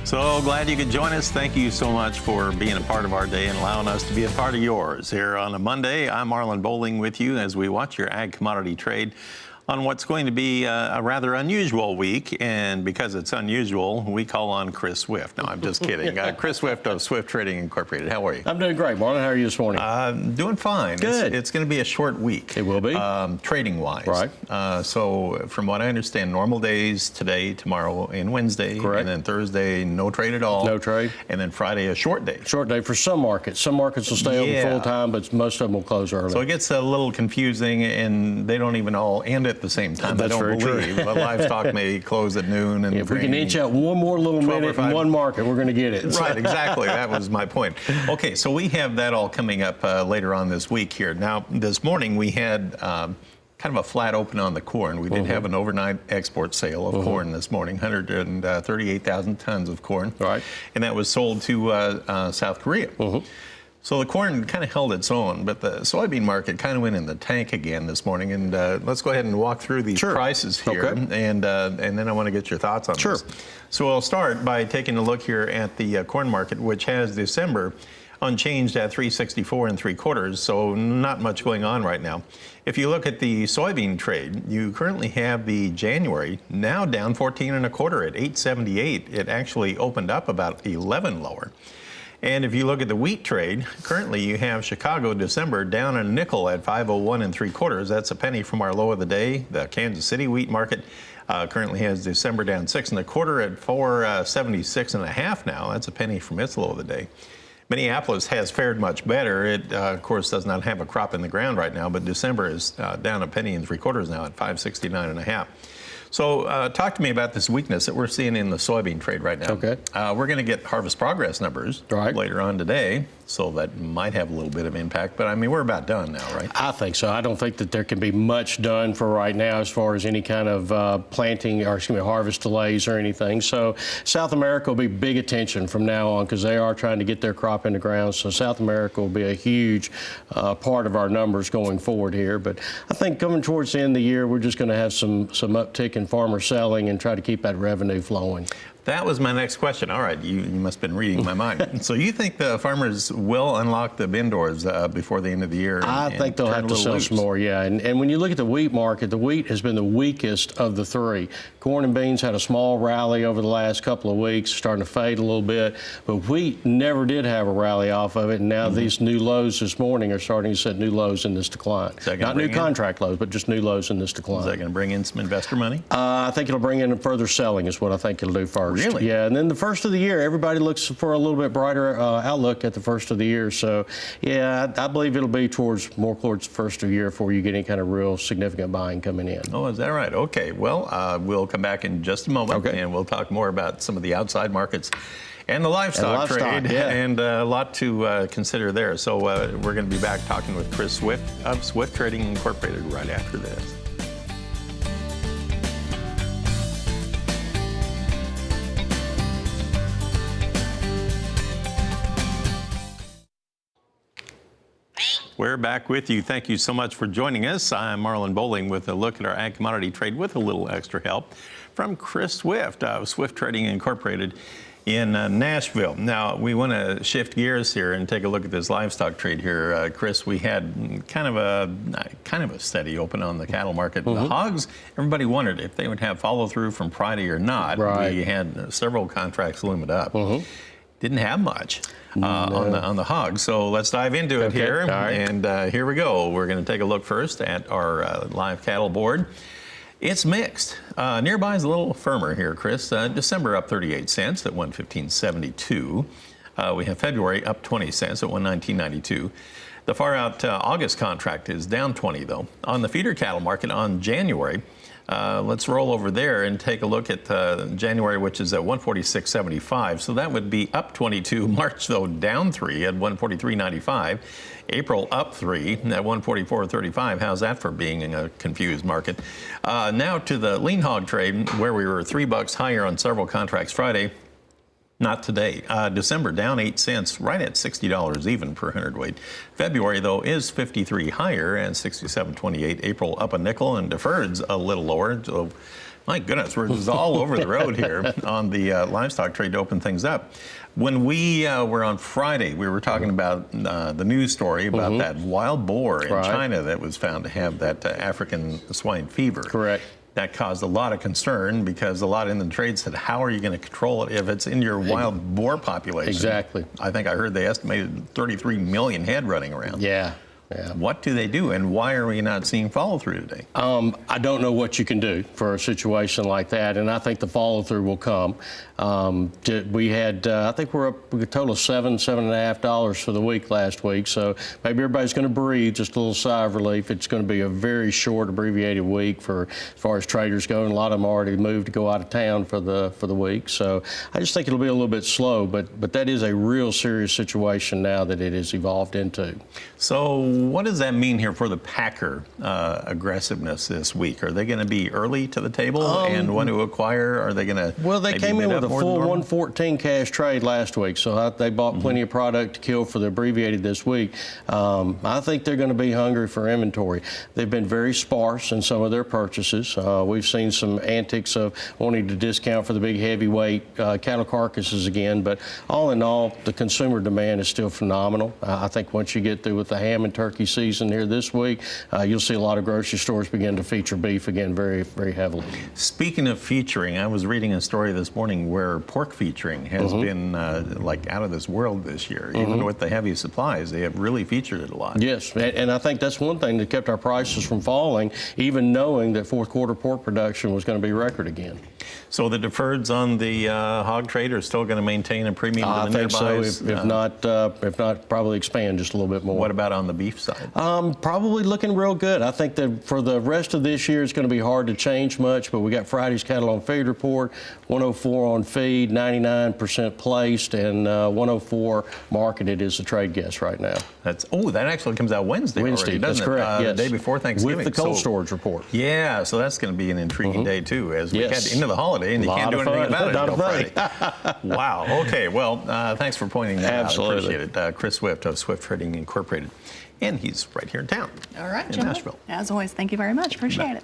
So glad you could join us. Thank you so much for being a part of our day and allowing us to be a part of yours. Here on a Monday, I'm Marlin Bohling with you as we watch your ag commodity trade on what's going to be a rather unusual week. And because it's unusual, we call on Chris Swift. No, I'm just kidding. Chris Swift of Swift Trading Incorporated. How are you? I'm doing great, Marlin. How are you this morning? Doing fine. Good. It's going to be a short week. It will be. Trading-wise. Right. So from what I understand, normal days today, tomorrow, and Wednesday. Correct. And then Thursday, no trade at all. No trade. And then Friday, a short day. Short day for some markets. Some markets will stay open full time, but most of them will close early. So it gets a little confusing, and they don't even all end at the same time. That's very true. But livestock may close at noon. And if we can inch out one more little minute in one market, we're going to get it. Right, exactly. That was my point. Okay, so we have that all coming up later on this week here. Now, this morning we had kind of a flat open on the corn. We did have an overnight export sale of corn this morning, 138,000 tons of corn. Right. And that was sold to South Korea. So the corn kind of held its own, but the soybean market kind of went in the tank again this morning. And let's go ahead and walk through these prices here, and then I want to get your thoughts on this. So I'll start by taking a look here at the corn market, which has December unchanged at 364 3/4, so not much going on right now. If you look at the soybean trade, you currently have the January now down 14 1/4 at 878. It actually opened up about 11 lower. And if you look at the wheat trade, currently you have Chicago December down a nickel at 501 3/4. That's a penny from our low of the day. The Kansas City wheat market currently has December down 6 1/4 at 476 1/2 now. That's a penny from its low of the day. Minneapolis has fared much better. It, of course, does not have a crop in the ground right now, but December is down a penny and 3/4 now at 569 1/2. So talk to me about this weakness that we're seeing in the soybean trade right now. Okay. We're going to get harvest progress numbers later on today, so that might have a little bit of impact. But, I mean, we're about done now, right? I think so. I don't think that there can be much done for right now as far as any kind of planting or, harvest delays or anything. So South America will be big attention from now on because they are trying to get their crop in the ground. So South America will be a huge part of our numbers going forward here. But I think coming towards the end of the year, we're just going to have some uptick in farmer selling and try to keep that revenue flowing. That was my next question. All right, you must have been reading my mind. So you think the farmers will unlock the bin doors before the end of the year? I think they'll have to sell some more, yeah. And when you look at the wheat market, the wheat has been the weakest of the three. Corn and beans had a small rally over the last couple of weeks, starting to fade a little bit. But wheat never did have a rally off of it. And now these new lows this morning are starting to set new lows in this decline. Not new contract lows, but just new lows in this decline. Is that going to bring in some investor money? I think it'll bring in further selling is what I think it'll do first. Really? Yeah, and then the first of the year, everybody looks for a little bit brighter outlook at the first of the year. So, yeah, I believe it'll be more towards the first of the year before you get any kind of real significant buying coming in. Oh, is that right? Okay. Well, we'll come back in just a moment, and we'll talk more about some of the outside markets and the livestock trade, and a lot to consider there. So we're going to be back talking with Chris Swift of Swift Trading Incorporated right after this. We're back with you. Thank you so much for joining us. I'm Marlin Bohling with a look at our ag commodity trade with a little extra help from Chris Swift of Swift Trading Incorporated in Nashville. Now, we want to shift gears here and take a look at this livestock trade here. Chris, we had kind of a steady open on the cattle market. The hogs, everybody wondered if they would have follow through from Friday or not. We had several contracts loomed up. Didn't have much on the hogs. So let's dive into it here. And here we go. We're going to take a look first at our live cattle board. It's mixed. Nearby is a little firmer here, Chris. December up 38 cents at 115.72. We have February up 20 cents at 119.92. The far out August contract is down 20 though. On the feeder cattle market on January, let's roll over there and take a look at January, which is at 146.75. So that would be up 22. March, though, down 3 at 143.95. April up 3 at 144.35. How's that for being in a confused market? Now to the lean hog trade, where we were $3 higher on several contracts Friday. Not today. December down 8 cents, right at $60 even per hundredweight. February, though, is 53 higher at 67.28. April up a nickel, and deferred's a little lower. So My goodness, we're just all over the road here on the livestock trade to open things up. When we were on Friday, we were talking about the news story about that wild boar in China that was found to have that African swine fever. Correct. That caused a lot of concern because a lot in the trade said, how are you going to control it if it's in your wild boar population? Exactly. I think I heard they estimated 33 million head running around. Yeah. Yeah. What do they do, and why are we not seeing follow-through today? I don't know what you can do for a situation like that, and I think the follow-through will come. We had, I think we're up a total of $7.5 for the week last week, so maybe everybody's going to breathe just a little sigh of relief. It's going to be a very short, abbreviated week as far as traders go, and a lot of them already moved to go out of town for the week. So I just think it'll be a little bit slow, but that is a real serious situation now that it has evolved into. So what does that mean here for the packer aggressiveness this week? Are they going to be early to the table and want to acquire? Are they going to? Well, they came in with a full 114 cash trade last week, so they bought plenty of product to kill for the abbreviated this week. I think they're going to be hungry for inventory. They've been very sparse in some of their purchases. We've seen some antics of wanting to discount for the big heavyweight cattle carcasses again, but all in all, the consumer demand is still phenomenal. I think once you get through with the ham and turkey season here this week, you'll see a lot of grocery stores begin to feature beef again very, very heavily. Speaking of featuring, I was reading a story this morning where pork featuring has been like out of this world this year. Even with the heavy supplies, they have really featured it a lot. Yes, and I think that's one thing that kept our prices from falling, even knowing that fourth quarter pork production was going to be record again. So the deferreds on the hog trade are still going to maintain a premium to the I think nearbuys? so, if not, probably expand just a little bit more. What about on the beef side? Probably looking real good. I think that for the rest of this year, it's going to be hard to change much, but we got Friday's cattle on feed report, 104 on feed, 99% placed, and 104 marketed is the trade guess right now. That actually comes out Wednesday already, doesn't that's it? correct, yes. The day before Thanksgiving. With the cold storage report. Yeah, so that's going to be an intriguing day, too, as we head into the holiday, and you can't do anything about it until Friday. Wow. Okay, well, thanks for pointing that out. I appreciate it. Chris Swift of Swift Trading Incorporated. And he's right here in town. All right, in gentlemen. Nashville. As always, thank you very much. Appreciate it.